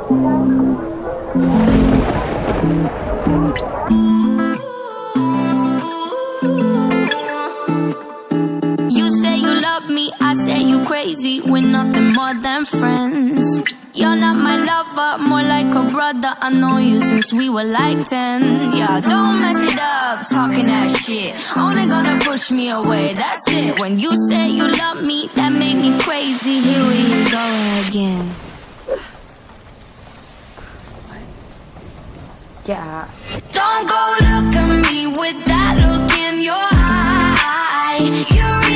You say you love me, I say you crazy. We're nothing more than friends. You're not my lover, more like a brother. I know you since we were like 10. Yeah, don't mess it up, talking that shit. Only gonna push me away, that's it. When you say you love me, that made me crazy. Here we go again. Yeah. Don't go look at me with that look in your eye. You're